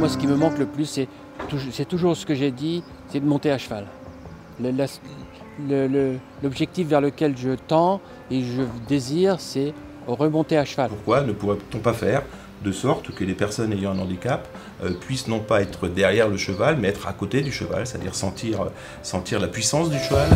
moi, ce qui me manque le plus, c'est toujours ce que j'ai dit, c'est de monter à cheval. L'objectif vers lequel je tends et je désire, c'est remonter à cheval. Pourquoi ne pourrait-on pas faire de sorte que les personnes ayant un handicap puissent non pas être derrière le cheval, mais être à côté du cheval, c'est-à-dire sentir la puissance du cheval.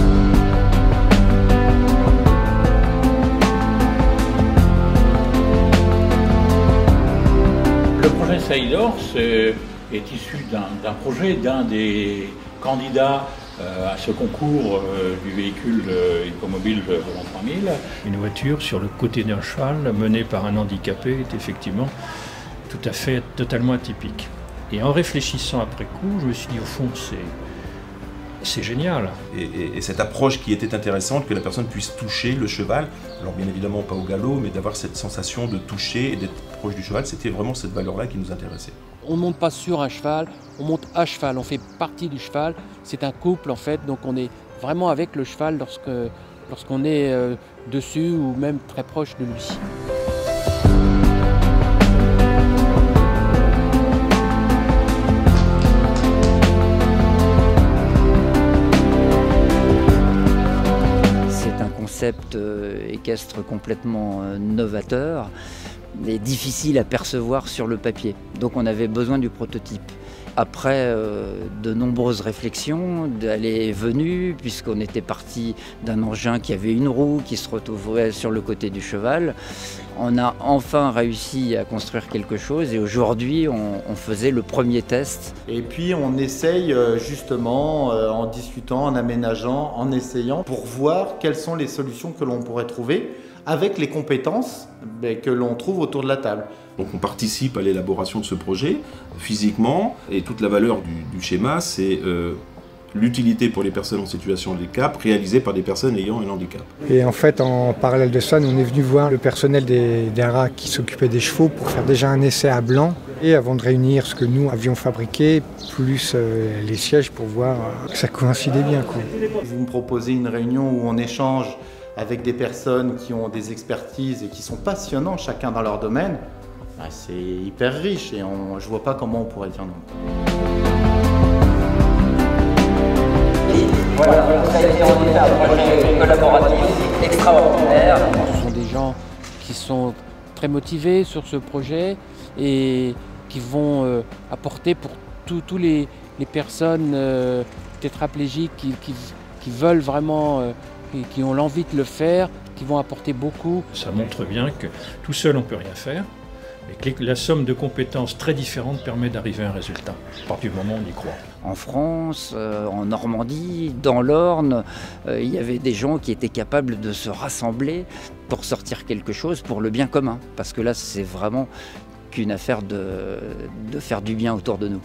Le projet Sailors est issu d'un projet d'un des candidats à ce concours du véhicule hippomobile Volant 3000. Une voiture sur le côté d'un cheval menée par un handicapé est effectivement totalement atypique. Et en réfléchissant après coup, je me suis dit au fond c'est génial. Et cette approche qui était intéressante, que la personne puisse toucher le cheval, alors bien évidemment pas au galop, mais d'avoir cette sensation de toucher et d'être proche du cheval, c'était vraiment cette valeur-là qui nous intéressait. On ne monte pas sur un cheval, on monte à cheval, on fait partie du cheval, c'est un couple en fait, donc on est vraiment avec le cheval lorsqu'on est dessus ou même très proche de lui. C'est un concept équestre complètement novateur et difficile à percevoir sur le papier. Donc on avait besoin du prototype. Après de nombreuses réflexions, d'aller et venues, puisqu'on était parti d'un engin qui avait une roue qui se retrouvait sur le côté du cheval, on a enfin réussi à construire quelque chose et aujourd'hui on faisait le premier test. Et puis on essaye justement en discutant, en aménageant, en essayant pour voir quelles sont les solutions que l'on pourrait trouver avec les compétences que l'on trouve autour de la table. Donc on participe à l'élaboration de ce projet physiquement et toute la valeur du schéma, c'est l'utilité pour les personnes en situation de handicap réalisée par des personnes ayant un handicap. Et en fait, en parallèle de ça, nous on est venu voir le personnel des RAC qui s'occupait des chevaux pour faire déjà un essai à blanc et avant de réunir ce que nous avions fabriqué, plus les sièges pour voir que ça coïncidait bien, quoi. Vous me proposez une réunion où on échange avec des personnes qui ont des expertises et qui sont passionnants chacun dans leur domaine, c'est hyper riche et je vois pas comment on pourrait dire non. Voilà, ça a été en effet un projet collaboratif extraordinaire. Ce sont des gens qui sont très motivés sur ce projet et qui vont apporter pour tous les personnes tétraplégiques qui veulent vraiment, qui ont l'envie de le faire, qui vont apporter beaucoup. Ça montre bien que tout seul on ne peut rien faire, mais que la somme de compétences très différentes permet d'arriver à un résultat, à partir du moment où on y croit. En France, en Normandie, dans l'Orne, il y avait des gens qui étaient capables de se rassembler pour sortir quelque chose pour le bien commun. Parce que là, c'est vraiment qu'une affaire de faire du bien autour de nous.